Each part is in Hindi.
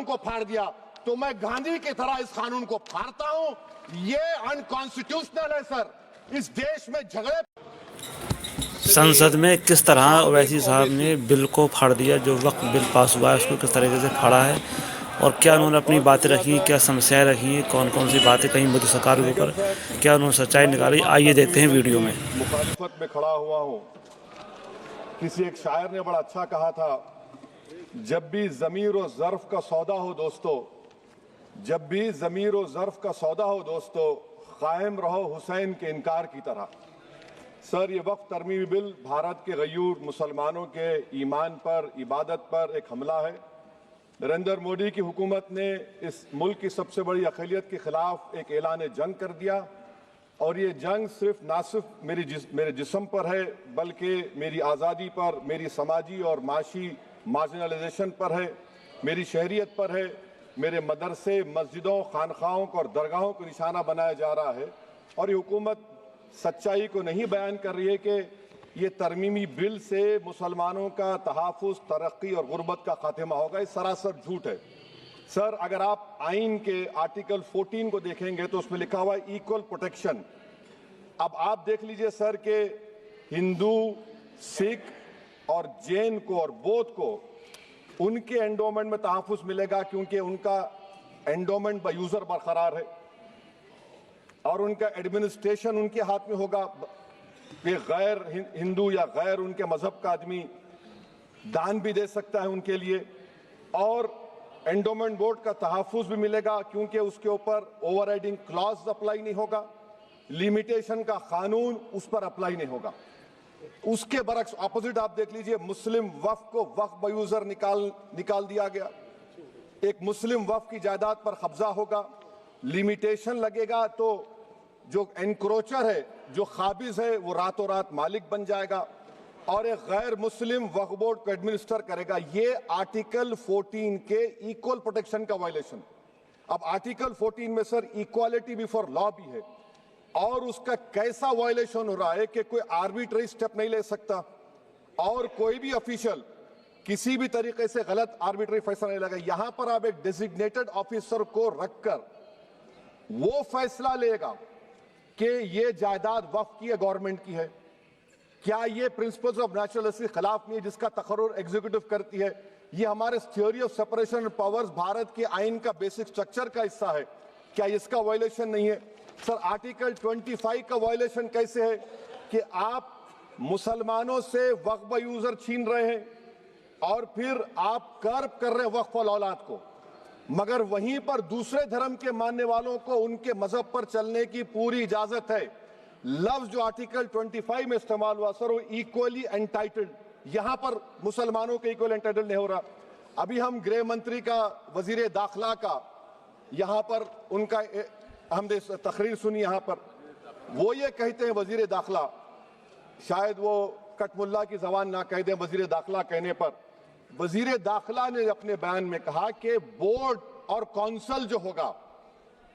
को फाड़ दिया तो मैं गांधी की तरह इस कानून को फाड़ता हूं। ये अनकॉन्स्टिट्यूशनल है सर। इस देश में झगड़े संसद में किस तरह ओवैसी साहब ने बिल को फाड़ दिया, जो वक्त बिल पास हुआ है उसको किस तरीके से फाड़ा है और क्या उन्होंने अपनी बातें रखी, क्या समस्याएं रखी, कौन कौन सी बातें कहीं मोदी सरकार के ऊपर, क्या उन्होंने सच्चाई निकाली, आइए देखते हैं वीडियो में। मुखालिफत में खड़ा हुआ हूं। किसी एक शायर ने बड़ा अच्छा कहा था, जब भी ज़मीर और ज़र्फ का सौदा हो दोस्तों, जब भी ज़मीर और ज़र्फ का सौदा हो दोस्तों, कायम रहो हुसैन के इनकार की तरह। सर, ये वक्त तरमीमी बिल भारत के गयूर मुसलमानों के ईमान पर, इबादत पर एक हमला है। नरेंद्र मोदी की हुकूमत ने इस मुल्क की सबसे बड़ी अक़लियत के खिलाफ एक ऐलान जंग कर दिया और ये जंग ना सिर्फ मेरे जिस्म पर है, बल्कि मेरी आज़ादी पर, मेरी समाजी और माशी मार्जिनलाइजेशन पर है, मेरी शहरियत पर है, मेरे मदरसे, मस्जिदों, खानखाहों और दरगाहों को निशाना बनाया जा रहा है। और ये हुकूमत सच्चाई को नहीं बयान कर रही है कि ये तरमीमी बिल से मुसलमानों का तहफ़्फ़ुज़, तरक्की और गुर्बत का खात्मा होगा। ये सरासर झूठ है। सर, अगर आप आइन के आर्टिकल 14 को देखेंगे तो उसमें लिखा हुआ है इक्वल प्रोटेक्शन। अब आप देख लीजिए सर कि हिंदू, सिख और जैन को और बौद्ध को उनके एंडोमेंट में तहफ़्फ़ुज़ मिलेगा क्योंकि उनका एंडोमेंट बाय यूज़र बरकरार है और उनका एडमिनिस्ट्रेशन उनके हाथ में होगा कि गैर हिंदू या गैर उनके मजहब का आदमी दान भी दे सकता है उनके लिए। और एंडोमेंट बोर्ड का तहफ़्फ़ुज़ भी मिलेगा क्योंकि उसके ऊपर ओवरराइडिंग क्लॉज अप्लाई नहीं होगा, लिमिटेशन का कानून उस पर अप्लाई नहीं होगा। उसके बरक्स ऑपोजिट आप देख लीजिए, मुस्लिम वक्फ को वक्फ बाय यूज़र निकाल दिया गया। एक मुस्लिम वक्फ की जायदाद पर कब्जा होगा, लिमिटेशन लगेगा तो जो एनक्रोचर है, जो खाबिज है, वो रातों रात मालिक बन जाएगा और एक गैर मुस्लिम वक्फ बोर्ड को एडमिनिस्टर करेगा। ये आर्टिकल 14 के इक्वल प्रोटेक्शन का वायलेशन। अब आर्टिकल 14 में सर इक्वालिटी बिफोर लॉ भी है और उसका कैसा वायलेशन हो रहा है कि कोई आर्बिट्ररी स्टेप नहीं ले सकता और कोई भी ऑफिशियल किसी भी तरीके से गलत आर्बिट्ररी फैसला नहीं लगा। यहां पर आप एक डेजिग्नेटेड ऑफिसर को रखकर वो फैसला लेगा कि ये जायदाद वक्फ की है, गवर्नमेंट की है। क्या ये प्रिंसिपल्स ऑफ नेचुरलिटी के खिलाफ नहीं है जिसका तकर्रुर एग्जीक्यूटिव करती है? ये हमारे theory of separation of powers, Bharat के आइन का बेसिक स्ट्रक्चर का हिस्सा है। क्या इसका वायलेशन नहीं है? सर, आर्टिकल 25 का वायलेशन कैसे है कि आप मुसलमानों से वक्फ बाय यूज़र छीन रहे हैं और फिर आप कर्ब कर रहे हैं वक्फ वाल औलाद को, मगर वहीं पर दूसरे धर्म के मानने वालों को उनके मजहब पर चलने की पूरी इजाजत है। लफ्ज जो आर्टिकल 25 में इस्तेमाल हुआ सर, वो इक्वली एंटाइटल्ड, यहां पर मुसलमानों के इक्वल एंटाइटल्ड नहीं हो रहा। अभी हम गृह मंत्री का, वजीर दाखिला का यहां पर उनका हमने तकरीर सुनी, यहां पर वो ये कहते हैं, वजीर दाखिला, शायद वो कटमुल्ला की जबान ना कह दें, वजीर दाखिला कहने पर वजीर दाखिला ने अपने बयान में कहा कि बोर्ड और काउंसिल जो होगा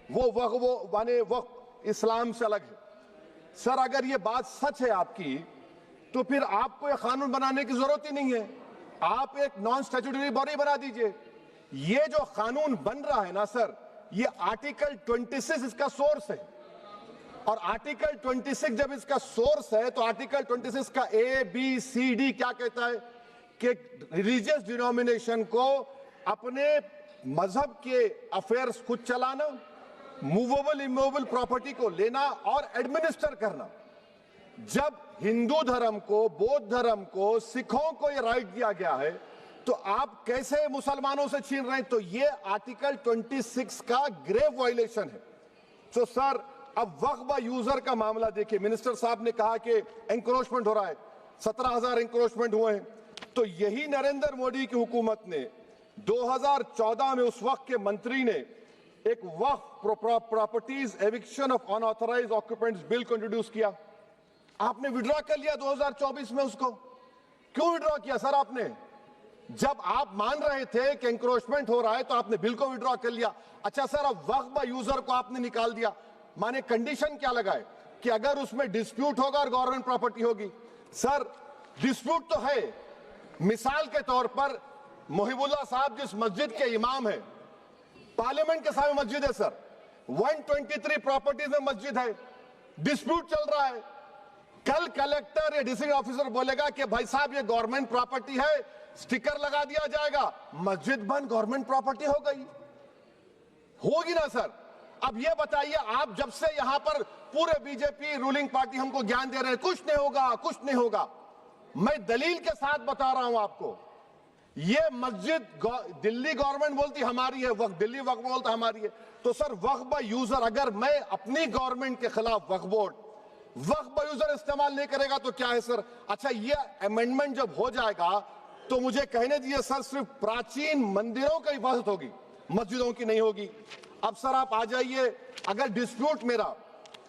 वो माने वक्फ इस्लाम से अलग है। सर, अगर ये बात सच है आपकी तो फिर आपको ये कानून बनाने की जरूरत ही नहीं है, आप एक नॉन स्टैट्यूटरी बॉडी बना दीजिए। ये जो कानून बन रहा है ना सर, ये आर्टिकल 26 इसका सोर्स है और आर्टिकल 26 जब इसका सोर्स है तो आर्टिकल 26 का ABCD क्या कहता है कि रिलीजियस डिनोमिनेशन को अपने मजहब के अफेयर्स खुद चलाना, मूवेबल इमूवेबल प्रॉपर्टी को लेना और एडमिनिस्टर करना। जब हिंदू धर्म को, बौद्ध धर्म को, सिखों को यह राइट दिया गया है तो आप कैसे मुसलमानों से छीन रहे हैं? तो ये आर्टिकल 26 का ग्रेव वायलेशन है। तो सर, अब वक्फ बाय यूजर का मामला देखिए, मिनिस्टर साहब ने कहा कि एंक्रोचमेंट हो रहा है, 17,000 एंक्रोचमेंट हुए हैं। तो यही नरेंद्र मोदी की हुकूमत ने 2014 में उस वक्त के मंत्री ने एक वक्फ properties eviction of unauthorised occupants bill को इंट्रोड्यूस किया। आपने विड्रॉ कर लिया 2024 में उसको। क्यों विड्रॉ किया सर आपने? जब आप मान रहे थे कि एंक्रोचमेंट हो रहा है तो आपने बिल को विड्रॉ कर लिया। अच्छा सर, अब वक्फ बाय यूजर को आपने निकाल दिया, माने कंडीशन क्या लगाए कि अगर उसमें डिस्प्यूट होगा और गवर्नमेंट प्रॉपर्टी होगी। सर, डिस्प्यूट तो है। मिसाल के तौर पर मोहिबुल्ला साहब जिस मस्जिद के इमाम है, पार्लियामेंट के सामने मस्जिद है सर, 123 प्रॉपर्टीज में मस्जिद है, डिस्प्यूट चल रहा है। कल कलेक्टर या डिस्ट्रिक्ट ऑफिसर बोलेगा कि भाई साहब ये गवर्नमेंट प्रॉपर्टी है, स्टिकर लगा दिया जाएगा, मस्जिद बंद, गवर्नमेंट प्रॉपर्टी हो गई, होगी ना सर। अब ये बताइए, आप जब से यहां पर पूरे बीजेपी रूलिंग पार्टी हमको ज्ञान दे रहे हैं कुछ नहीं होगा, कुछ नहीं होगा, मैं दलील के साथ बता रहा हूं आपको। ये मस्जिद दिल्ली गवर्नमेंट बोलती हमारी है, वक्फ दिल्ली वक्फ बोलता हमारी है, तो सर वक्फ बाय यूजर, अगर मैं अपनी गवर्नमेंट के खिलाफ वक्फ बोर्ड वक्फ बाय यूजर इस्तेमाल नहीं करेगा तो क्या है सर। अच्छा, ये अमेंडमेंट जब हो जाएगा तो मुझे कहने दीजिए सर, सिर्फ प्राचीन मंदिरों की हिफाजत होगी, मस्जिदों की नहीं होगी। अब सर आप आ जाइए, अगर डिस्प्यूट मेरा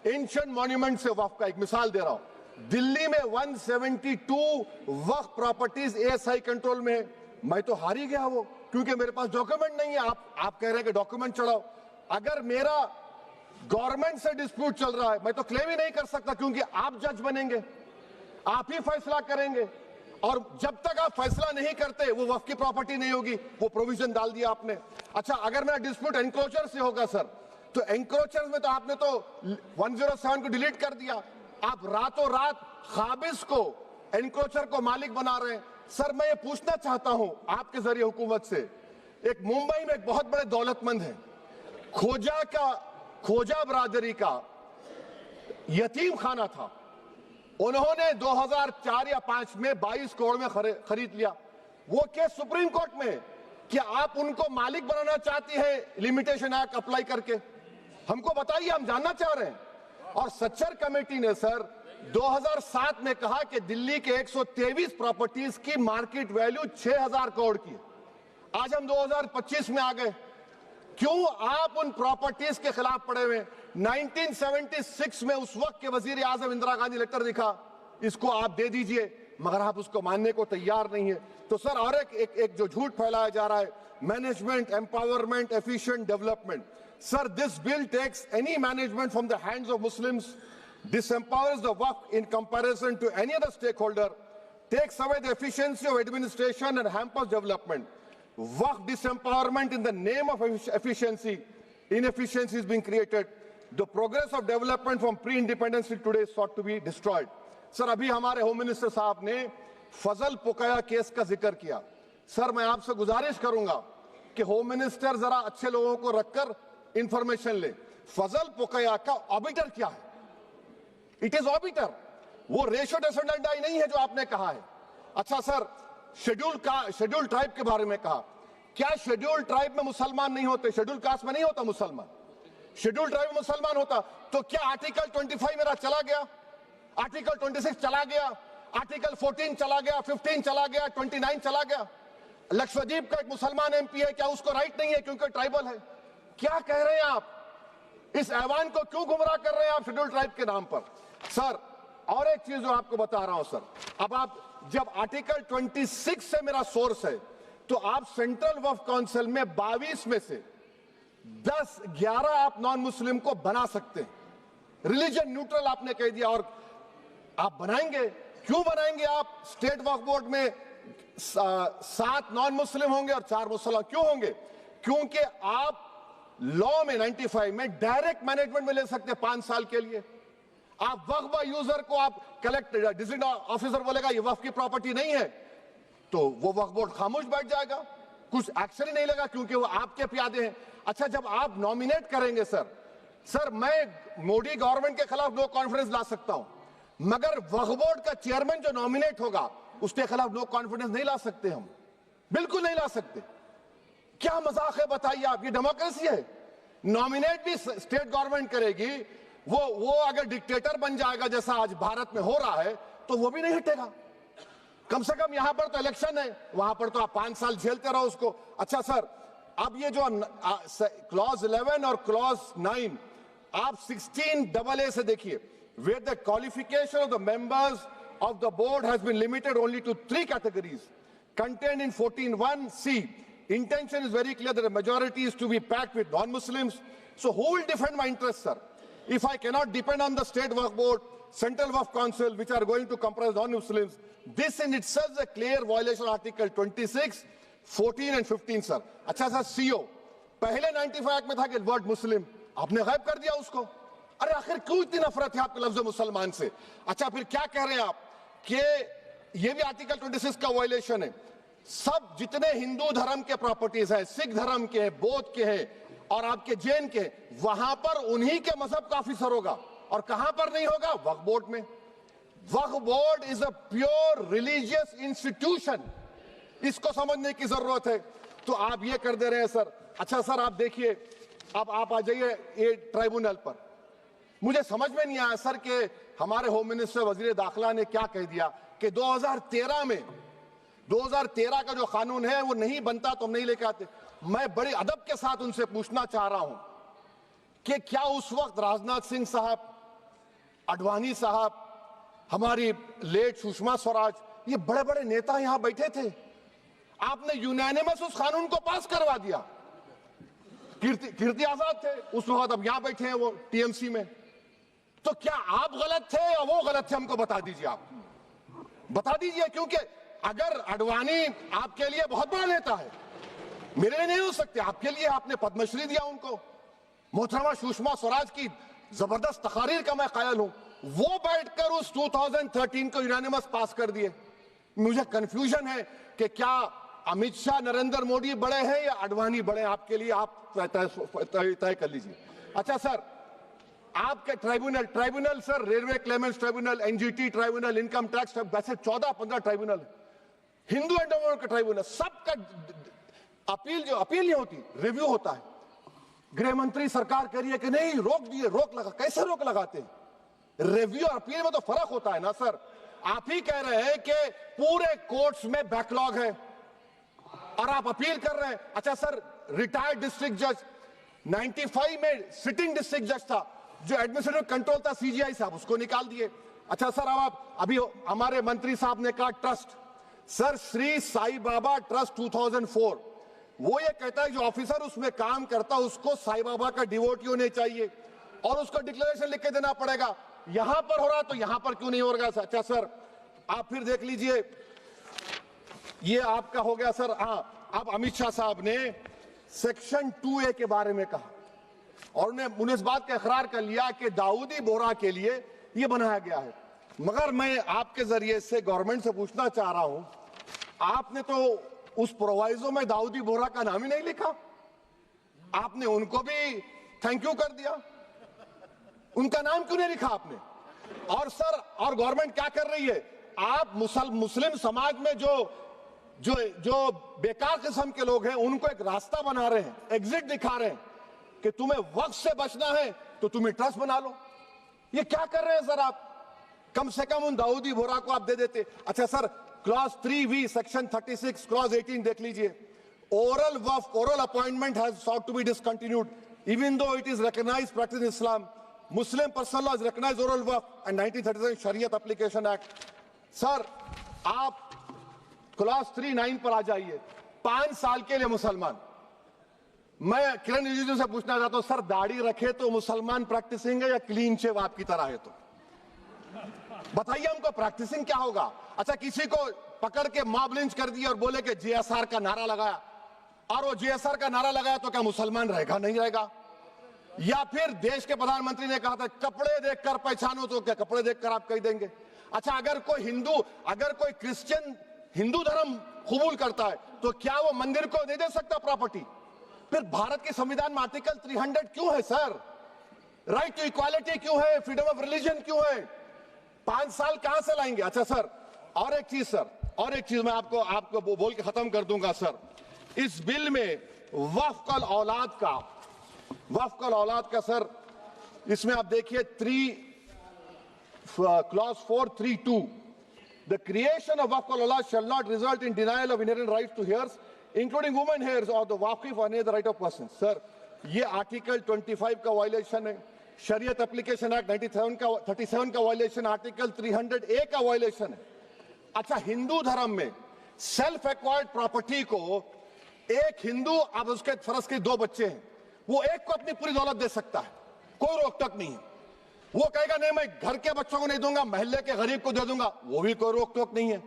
एंशिएंट मॉन्यूमेंट से वक्फ का, एक मिसाल दे रहा हूं, दिल्ली में 172 वक्फ प्रॉपर्टीज एएसआई कंट्रोल में है, मैं तो हार ही गया वो, क्योंकि मेरे पास डॉक्यूमेंट नहीं है। आप कह रहे हैं कि डॉक्यूमेंट चढ़ाओ, अगर मेरा गवर्नमेंट से डिस्प्यूट चल रहा है मैं तो क्लेम ही नहीं कर सकता, क्योंकि आप जज बनेंगे, आप ही फैसला करेंगे, और जब तक आप फैसला नहीं करते वो वक्फ की प्रॉपर्टी नहीं होगी। वो प्रोविजन डाल दिया आपने। अच्छा, अगर मेरा डिस्प्यूट एनक्रोचर से होगा सर, तो एनक्रोचर में तो आपने तो 107 को डिलीट कर दिया, आप रातों रात खाबिज को, एनक्रोचर को मालिक बना रहे हैं। सर मैं ये पूछना चाहता हूं आपके जरिए हुकूमत से, एक मुंबई में एक बहुत बड़े दौलतमंद है, खोजा बरादरी का यतीम खाना था, उन्होंने 2004 या 5 में 22 करोड़ में खरीद लिया। वो केस सुप्रीम कोर्ट में कि आप उनको मालिक बनाना चाहती है लिमिटेशन एक्ट अप्लाई करके, हमको बताइए, हम जानना चाह रहे हैं। और सच्चर कमेटी ने सर 2007 में कहा कि दिल्ली के 123 प्रॉपर्टीज की मार्केट वैल्यू 6000 करोड़ की। आज हम 2025 में आ गए, क्यों आप उन प्रॉपर्टीज के खिलाफ पड़े हुए? 1976 में उस वक्त के वजीर आजम इंदिरा गांधी लेटर लिखा, इसको आप दे दीजिए, मगर आप उसको मानने को तैयार नहीं है। तो सर और एक जो झूठ फैलाया जा रहा है, management empowerment efficient development, sir this bill takes any management from the hands of Muslims, disempowers the waqf in comparison to any other stakeholder, takes away the efficiency of administration and hampers development. Waqf disempowerment in the name of efficiency, inefficiency is being created. The progress of development from pre-independence till today is sought to be destroyed. Sir अभी हमारे होम मिनिस्टर साहब ने फजल पुकाया केस का जिक्र किया। सर मैं आपसे गुजारिश करूंगा कि होम मिनिस्टर जरा अच्छे लोगों को रखकर इंफॉर्मेशन ले, फजल पुकाया का ऑबिटर क्या है? इट इज ऑबिटर, वो रेशो डेसेंडेंटाई नहीं है जो आपने कहा है। अच्छा सर, शेड्यूल ट्राइब के बारे में कहा, क्या शेड्यूल ट्राइब में मुसलमान नहीं होते? शेड्यूल कास्ट में नहीं होता मुसलमान, शेड्यूल ट्राइब में मुसलमान होता। तो क्या आर्टिकल 25 मेरा चला गया, आर्टिकल 26 चला गया, आर्टिकल 14 चला गया, 15 चला गया, 29 चला गया? लक्षद्वीप का एक मुसलमान एमपी है, क्या उसको राइट नहीं है क्योंकि ट्राइबल है? क्या कह रहे हैं आप? इस ऐवान को क्यों गुमराह कर रहे हैं आप शेड्यूल ट्राइब के नाम पर? सर और एक चीज जो आपको बता रहा हूं सर, अब आप जब आर्टिकल 26 से मेरा सोर्स है, तो आप सेंट्रल वक्फ काउंसिल में 22 में से 11 आप नॉन मुस्लिम को बना सकते हैं, रिलीजन न्यूट्रल आपने कह दिया, और आप बनाएंगे, क्यों बनाएंगे आप? स्टेट वक्फ बोर्ड में 7 नॉन मुस्लिम होंगे और 4 मुसलमान, क्यों होंगे? क्योंकि आप लॉ में 95 में डायरेक्ट मैनेजमेंट में ले सकते हैं 5 साल के लिए। आप वक्फ बाय यूजर को आप कलेक्टर डिस्ट्रिक्ट ऑफिसर बोलेगा ये वक्फ की प्रॉपर्टी नहीं है, तो वो वक्फ बोर्ड खामोश बैठ जाएगा, कुछ एक्शन ही नहीं लेगा, क्योंकि वो आपके प्यादे हैं। अच्छा, जब आप नॉमिनेट करेंगे सर मैं मोदी गवर्नमेंट के खिलाफ नो कॉन्फिडेंस ला सकता हूं, मगर वक्फ बोर्ड का चेयरमैन जो नॉमिनेट होगा उसके खिलाफ नो कॉन्फिडेंस नहीं ला सकते, हम बिल्कुल नहीं ला सकते। क्या मजाक है बताइए आप? ये डेमोक्रेसी है। नॉमिनेट भी स्टेट गवर्नमेंट करेगी, वो अगर डिक्टेटर बन जाएगा जैसा आज भारत में हो रहा है तो वो भी नहीं हटेगा। कम से कम यहां पर तो इलेक्शन है, वहां पर तो आप 5 साल झेलते रहो उसको। अच्छा सर, अब ये जो क्लॉज 11 और क्लॉज 9 आप 16AA से देखिए, where the qualification of the members of the board has been limited only to 3 categories contained in 14(1)(c). Intention is very clear that the majority is to be packed with non-Muslims. So who will defend my interests, sir? If I cannot depend on the state waqf board, central waqf council, which are going to comprise non-Muslims, this in itself is a clear violation of Article 26. 14 and 15 sir. अच्छा सर, सीओ पहले 95 एक्ट में था कि वर्ड मुस्लिम, आपने गायब कर दिया उसको। अरे आखिर क्यों इतनी नफरत है आपके लफ्ज मुसलमान से? अच्छा फिर क्या कह रहे हैं आप कि ये भी आर्टिकल 26 का वायलेशन है। सब जितने हिंदू धर्म के प्रॉपर्टीज है, सिख धर्म के, बौद्ध के हैं और आपके जैन के, वहां पर उन्हीं के मजहब का ऑफिसर होगा। और कहां पर नहीं होगा? वक्फ बोर्ड में। वक्फ board is a pure religious institution, इसको समझने की जरूरत है। तो आप ये कर दे रहे हैं सर। अच्छा सर, आप देखिए, अब आप आ जाइए ये ट्राइब्यूनल पर। मुझे समझ में नहीं आया सर कि हमारे होम मिनिस्टर वजीर दाखिला ने क्या कह दिया कि 2013 का जो कानून है वो नहीं बनता तो हम नहीं लेके आते। मैं बड़े अदब के साथ उनसे पूछना चाह रहा हूं कि क्या उस वक्त राजनाथ सिंह साहब, आडवाणी साहब, हमारी लेट सुषमा स्वराज, ये बड़े बड़े नेता यहां बैठे थे? आपने यूनानिमस उस कानून को पास करवा दिया। कीर्ति आजाद थे उस वक्त, अब यहां बैठे हैं वो टीएमसी में। तो क्या आप गलत थे या वो गलत थे? हमको बता दीजिए, आप बता दीजिए। क्योंकि अगर आडवाणी आपके लिए बहुत बड़ा नेता है, मेरे लिए नहीं हो सकते, आपके लिए आपने पद्मश्री दिया उनको। मोहतरमा सुषमा स्वराज की जबरदस्त तकारीर का मैं कायल हूं। वो बैठकर उस 2013 को यूनानिमस पास कर दिए। मुझे कंफ्यूजन है कि क्या अमित शाह, नरेंद्र मोदी बड़े हैं या आडवाणी बड़े हैं? आपके लिए आप तय कर लीजिए। अच्छा सर, आपके tribunal sir, railway Clements tribunal, NGT tribunal, income tax, वैसे 14-15 ट्राइब्यूनल, हिंदू एंडोमेंट का ट्राइब्यूनल, सबका अपील नहीं होती, रिव्यू होता है। गृह मंत्री सरकार कह रही है कि नहीं, रोक दिए, रोक लगा। कैसे रोक लगाते हैं? रिव्यू और अपील में तो फर्क होता है ना सर। आप ही कह रहे हैं कि पूरे कोर्ट्स में बैकलॉग है और आप अपील कर रहे हैं। अच्छा सर, रिटायर्ड डिस्ट्रिक्ट जज 95 में सिटिंग डिस्ट्रिक्ट जज था, जो एडमिनिस्ट्रेटिव कंट्रोल था सीजीआई साहब, उसको निकाल दिए। अच्छा सर, अब आप अभी हमारे मंत्री साहब ने कहा trust, sir Shri Sai Baba trust 2004, वो ये कहता है जो ऑफिसर उसमें काम करता है उसको साई बाबा का डिवोटी होने चाहिए और उसको डिक्लेरेशन लिख के देना पड़ेगा। यहां पर हो रहा तो यहां पर क्यों नहीं हो रहा? अच्छा सर, आप फिर देख लीजिए, ये आपका हो गया सर। हाँ, अब अमित शाह साहब ने सेक्शन 2A के बारे में कहा और उन्हें इस बात का इकरार कर लिया कि दाऊदी बोहरा के लिए ये बनाया गया है। मगर मैं आपके जरिए से गवर्नमेंट से पूछना चाह रहा हूं, आपने तो उस प्रोवाइजो में दाऊदी बोहरा का नाम ही नहीं लिखा। आपने उनको भी थैंक यू कर दिया, उनका नाम क्यों नहीं लिखा आपने? और सर, और गवर्नमेंट क्या कर रही है? आप मुस्लिम समाज में जो बेकार किस्म के लोग हैं उनको एक रास्ता बना रहे हैं, एग्जिट दिखा रहे हैं कि तुम्हें वक्त से बचना है तो तुम्हें ट्रस्ट बना लो। ये क्या कर रहे हैं सर आप? कम से कम उन दाऊदी बोहरा को आप दे देते। अच्छा sir, clause 3V section 36 clause 18 देख लीजिए। Oral Waqf, oral appointment has sought to be discontinued even though it is recognized practice in Islam. Muslim personal laws recognize oral waqf and 1937 Shariat Application Act. Sir, आप क्लॉज 39 पर आ जाइए। 5 साल के लिए मुसलमान। मैं किरण रिजिजू से पूछना चाहता हूं, सर दाढ़ी रखे तो मुसलमान प्रैक्टिसिंग है या क्लीन शेव आपकी तरह है? तो बताइए हमको, प्रैक्टिसिंग क्या होगा? अच्छा, किसी को पकड़ के मॉब लिंच कर दिया और बोले कि जीएसआर का नारा लगाया, और वो जीएसआर का नारा लगाया तो क्या मुसलमान रहेगा? नहीं रहेगा। या फिर देश के प्रधानमंत्री ने कहा था कपड़े देखकर पहचानो, तो क्या कपड़े देखकर आप कह देंगे? अच्छा, अगर कोई क्रिश्चियन हिंदू धर्म कबूल करता है तो क्या वो मंदिर को नहीं दे सकता प्रॉपर्टी? फिर भारत के संविधान में आर्टिकल 300 क्यों है सर? राइट टू इक्वालिटी क्यों है? फ्रीडम ऑफ रिलीजन क्यों है? 5 साल कहां से लाएंगे? अच्छा सर, और एक चीज सर, और एक चीज मैं आपको बोल के खत्म कर दूंगा सर। इस बिल में वक्फ औलाद का सर, इसमें आप देखिए clause 432, the creation of waqf al-awlad shall not result in denial of inherent rights to heirs, including women heirs or the waqif or any other right of person. Sir, ये आर्टिकल 25 का वायलेशन है, शरीयत एप्लीकेशन एक्ट 37 का वायलेशन, आर्टिकल 300A का वायलेशन है। अच्छा, हिंदू धर्म में सेल्फ एक्वायर्ड प्रॉपर्टी को एक हिंदू, अब उसके फर्ज के 2 बच्चे हैं, वो एक को अपनी पूरी दौलत दे सकता है, कोई रोक टोक नहीं है। वो कहेगा नहीं मैं घर के बच्चों को नहीं दूंगा, मोहल्ले के गरीब को दे दूंगा, वो भी कोई रोक टोक नहीं है।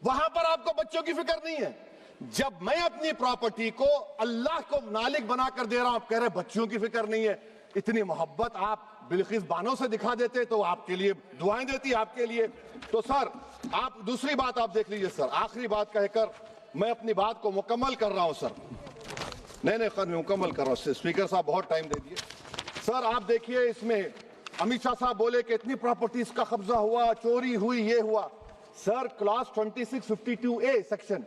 वहां पर आपको बच्चों की फिक्र नहीं है। जब मैं अपनी प्रॉपर्टी को अल्लाह को मालिक बनाकर दे रहा हूं, आप कह रहे बच्चियों की फिक्र नहीं है। इतनी मोहब्बत आप बिल्किस बानो से दिखा देते तो आपके लिए दुआएं देती आपके लिए। तो सर आप दूसरी बात आप देख लीजिए सर, आखिरी बात कहकर मैं अपनी बात को मुकम्मल कर रहा हूं सर। नहीं खैर मैं मुकम्मल कर रहा हूं। स्पीकर साहब बहुत टाइम दे दिए। सर आप देखिए इसमें अमित शाह साहब बोले कि इतनी प्रॉपर्टीज का कब्जा हुआ, चोरी हुई, ये हुआ। सर क्लास 2652A सेक्शन,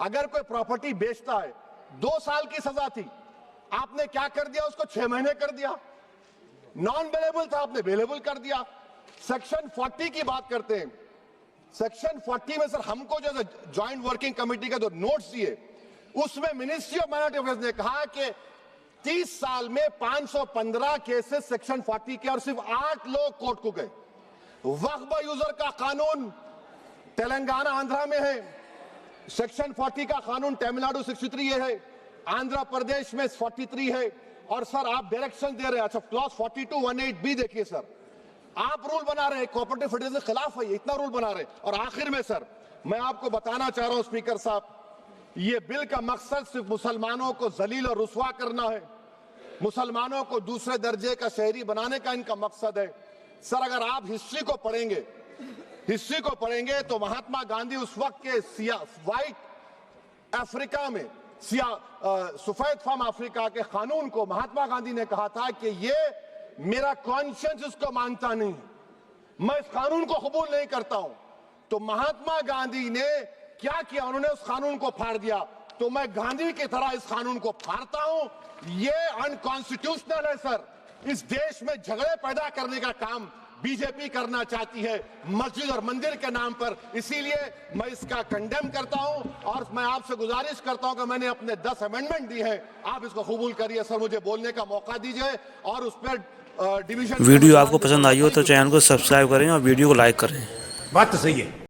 अगर कोई प्रॉपर्टी बेचता है 2 साल की सजा थी, आपने क्या कर दिया, उसको 6 महीने कर दिया। नॉन बेलेबल था, आपने बेलेबल कर दिया। सेक्शन 40 की बात करते हैं। सेक्शन 40 में सर हमको जो ज्वाइंट वर्किंग कमेटी का जो नोट्स दिए, उसमें मिनिस्ट्री ऑफ माइनॉरिटी अफेयर्स ने कहा कि 30 साल में 515 केसेस सेक्शन 40 के और सिर्फ 8 लोग कोर्ट को गए। वक्फ यूजर का कानून तेलंगाना आंध्रा में है, सेक्शन 40 का कानून तमिलनाडु 63 है, आंध्र प्रदेश में 43 है। और सर आप डायरेक्शन दे रहे हैं। अच्छा क्लॉज 4218B देखिए सर, आप रूल बना रहे हैं, कोऑपरेटिव फेडरलिज्म के खिलाफ है, इतना रूल बना रहे हैं। और आखिर में सर मैं आपको बताना चाह रहा हूं स्पीकर साहब, ये बिल का मकसद सिर्फ मुसलमानों को जलील और रुस्वा करना है, मुसलमानों को दूसरे दर्जे का शहरी बनाने का इनका मकसद है। सर अगर आप हिस्ट्री को पढ़ेंगे तो महात्मा गांधी उस वक्त के व्हाइट अफ्रीका में सफेद फार्म अफ्रीका के कानून को महात्मा गांधी ने कहा था कि ये मेरा कॉन्शियंस इसको मानता नहीं, मैं इस कानून को कबूल नहीं करता हूं। तो महात्मा गांधी ने क्या किया, उन्होंने उस कानून को फाड़ दिया। तो मैं गांधी की तरह इस कानून को फाड़ता हूं। ये अनकॉन्स्टिट्यूशनल है सर। इस देश में झगड़े पैदा करने का काम बीजेपी करना चाहती है मस्जिद और मंदिर के नाम पर, इसीलिए मैं इसका कंडेम करता हूं। और मैं आपसे गुजारिश करता हूं कि मैंने अपने 10 अमेंडमेंट दी हैं, आप इसको कबूल करिए सर, मुझे बोलने का मौका दीजिए। और उस पर डिवीजन वीडियो आपको पसंद आई हो तो चैनल को सब्सक्राइब करें और वीडियो को लाइक करें। बात तो सही है।